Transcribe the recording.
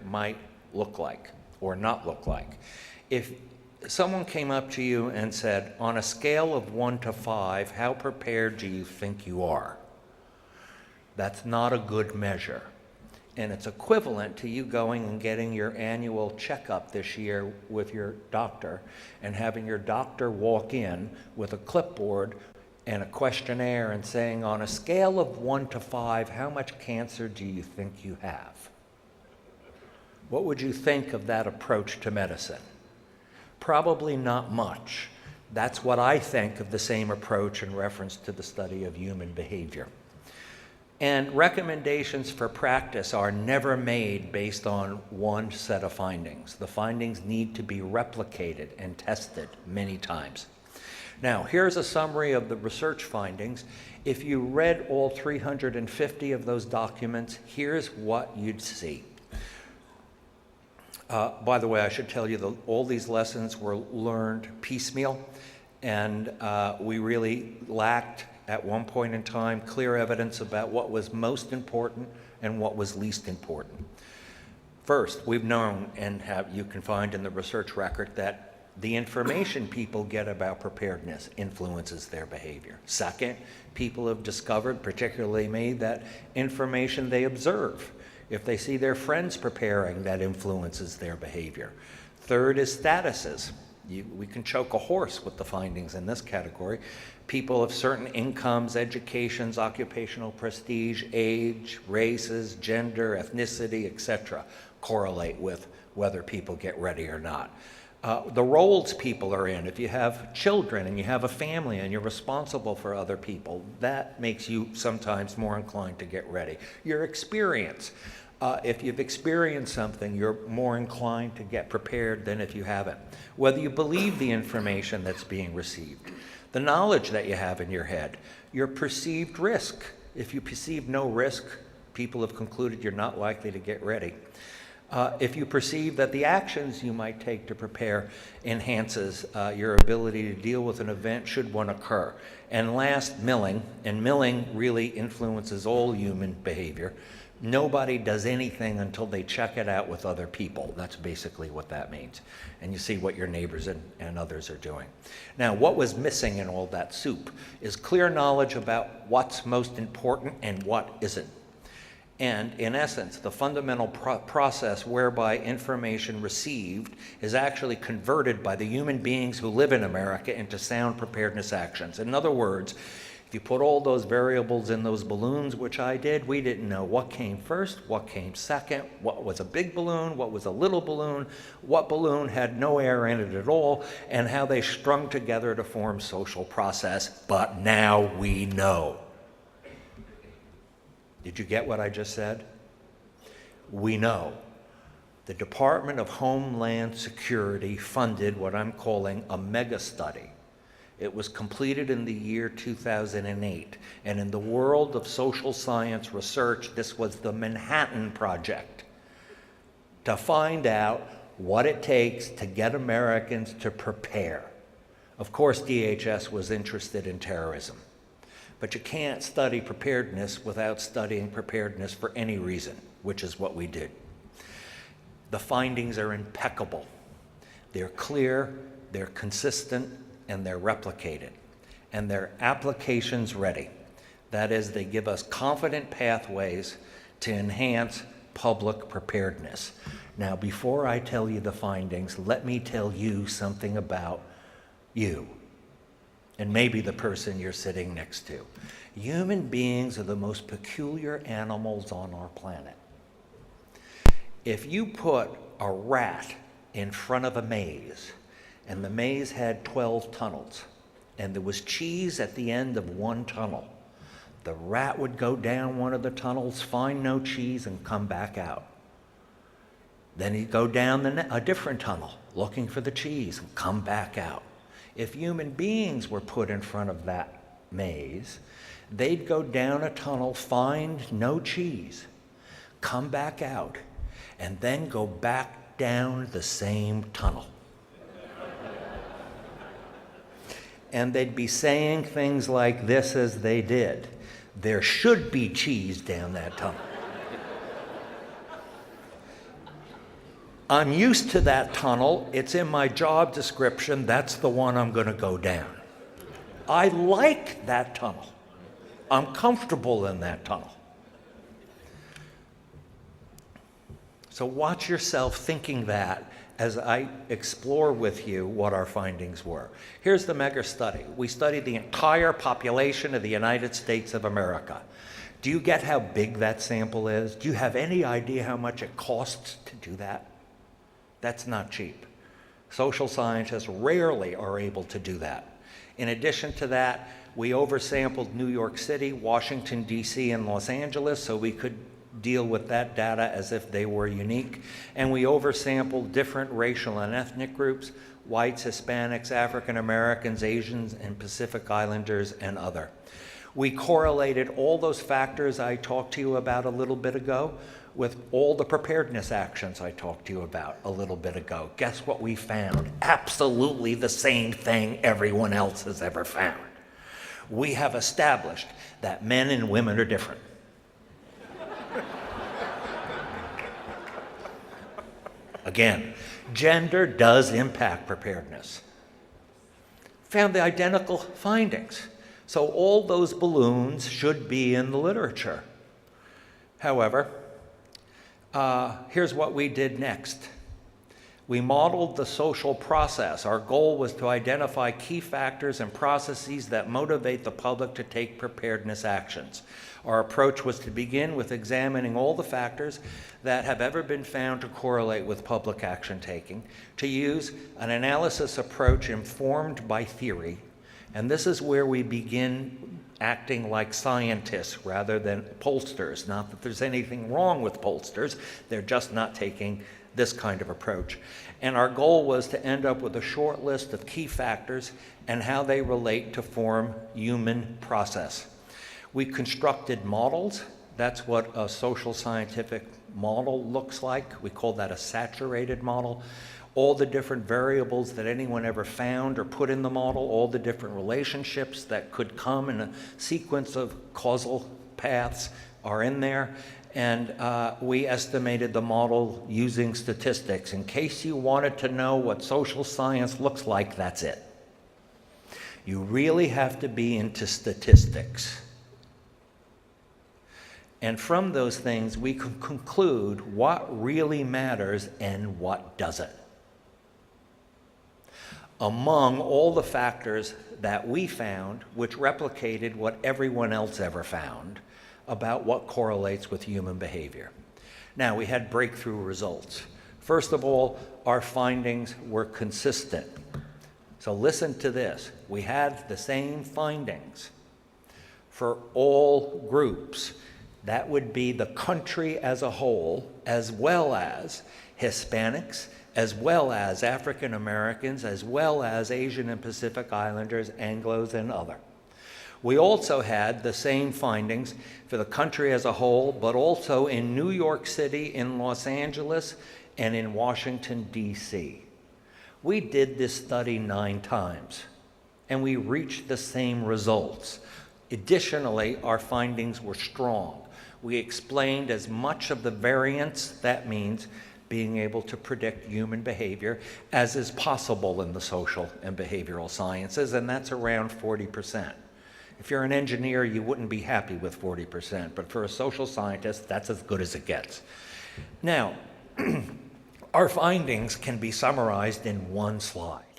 might look like or not look like. If someone came up to you and said, on a scale of 1 to 5, how prepared do you think you are? That's not a good measure. And it's equivalent to you going and getting your annual checkup this year with your doctor and having your doctor walk in with a clipboard and a questionnaire and saying, on a scale of 1 to 5, how much cancer do you think you have? What would you think of that approach to medicine? Probably not much. That's what I think of the same approach in reference to the study of human behavior. And recommendations for practice are never made based on one set of findings. The findings need to be replicated and tested many times. Now, here's a summary of the research findings. If you read all 350 of those documents, here's what you'd see. By the way, I should tell you that all these lessons were learned piecemeal, and we really lacked, at one point in time, clear evidence about what was most important and what was least important. First, we've known, and you can find in the research record, that the information people get about preparedness influences their behavior. Second, people have discovered, particularly me, that information they observe, if they see their friends preparing, that influences their behavior. Third is statuses. We can choke a horse with the findings in this category. People of certain incomes, educations, occupational prestige, age, races, gender, ethnicity, etc., correlate with whether people get ready or not. The roles people are in, if you have children and you have a family and you're responsible for other people, that makes you sometimes more inclined to get ready. Your experience. If you've experienced something, you're more inclined to get prepared than if you haven't. Whether you believe the information that's being received, the knowledge that you have in your head, your perceived risk. If you perceive no risk, people have concluded you're not likely to get ready. If you perceive that the actions you might take to prepare enhances your ability to deal with an event should one occur. And last, milling. And milling really influences all human behavior. Nobody does anything until they check it out with other people. That's basically what that means. And you see what your neighbors and others are doing. Now, what was missing in all that soup is clear knowledge about what's most important and what isn't. And in essence, the fundamental process whereby information received is actually converted by the human beings who live in America into sound preparedness actions. In other words, if you put all those variables in those balloons, which I did, we didn't know what came first, what came second, what was a big balloon, what was a little balloon, what balloon had no air in it at all, and how they strung together to form social process. But now we know. Did you get what I just said? We know. The Department of Homeland Security funded what I'm calling a mega study. It was completed in the year 2008. And in the world of social science research, this was the Manhattan Project, to find out what it takes to get Americans to prepare. Of course, DHS was interested in terrorism. But you can't study preparedness without studying preparedness for any reason, which is what we did. The findings are impeccable. They're clear, they're consistent, and they're replicated. And they're applications ready. That is, they give us confident pathways to enhance public preparedness. Now, before I tell you the findings, let me tell you something about you. And maybe the person you're sitting next to. Human beings are the most peculiar animals on our planet. If you put a rat in front of a maze, and the maze had 12 tunnels, and there was cheese at the end of one tunnel, the rat would go down one of the tunnels, find no cheese, and come back out. Then he'd go down a different tunnel, looking for the cheese, and come back out. If human beings were put in front of that maze, they'd go down a tunnel, find no cheese, come back out, and then go back down the same tunnel. And they'd be saying things like this as they did: there should be cheese down that tunnel. I'm used to that tunnel. It's in my job description. That's the one I'm going to go down. I like that tunnel. I'm comfortable in that tunnel. So watch yourself thinking that as I explore with you what our findings were. Here's the mega study. We studied the entire population of the United States of America. Do you get how big that sample is? Do you have any idea how much it costs to do that? That's not cheap. Social scientists rarely are able to do that. In addition to that, we oversampled New York City, Washington, D.C., and Los Angeles, so we could deal with that data as if they were unique. And we oversampled different racial and ethnic groups: whites, Hispanics, African Americans, Asians, and Pacific Islanders, and other. We correlated all those factors I talked to you about a little bit ago with all the preparedness actions I talked to you about a little bit ago. Guess what we found? Absolutely the same thing everyone else has ever found. We have established that men and women are different. Again, gender does impact preparedness. Found the identical findings. So all those balloons should be in the literature. However, here's what we did next. We modeled the social process. Our goal was to identify key factors and processes that motivate the public to take preparedness actions. Our approach was to begin with examining all the factors that have ever been found to correlate with public action taking, to use an analysis approach informed by theory, and this is where we begin acting like scientists rather than pollsters. Not that there's anything wrong with pollsters, they're just not taking this kind of approach. And our goal was to end up with a short list of key factors and how they relate to form human process. We constructed models. That's what a social scientific model looks like. We call that a saturated model. All the different variables that anyone ever found or put in the model, all the different relationships that could come in a sequence of causal paths are in there. And we estimated the model using statistics. In case you wanted to know what social science looks like, that's it. You really have to be into statistics. And from those things, we can conclude what really matters and what doesn't. Among all the factors that we found, which replicated what everyone else ever found about what correlates with human behavior. Now, we had breakthrough results. First of all, our findings were consistent. So listen to this. We had the same findings for all groups. That would be the country as a whole, as well as Hispanics, as well as African Americans, as well as Asian and Pacific Islanders, Anglos, and other. We also had the same findings for the country as a whole, but also in New York City, in Los Angeles, and in Washington, D.C. We did this study 9 times, and we reached the same results. Additionally, our findings were strong. We explained as much of the variance, that means being able to predict human behavior, as is possible in the social and behavioral sciences, and that's around 40%. If you're an engineer, you wouldn't be happy with 40%, but for a social scientist, that's as good as it gets. Now, our findings can be summarized in one slide.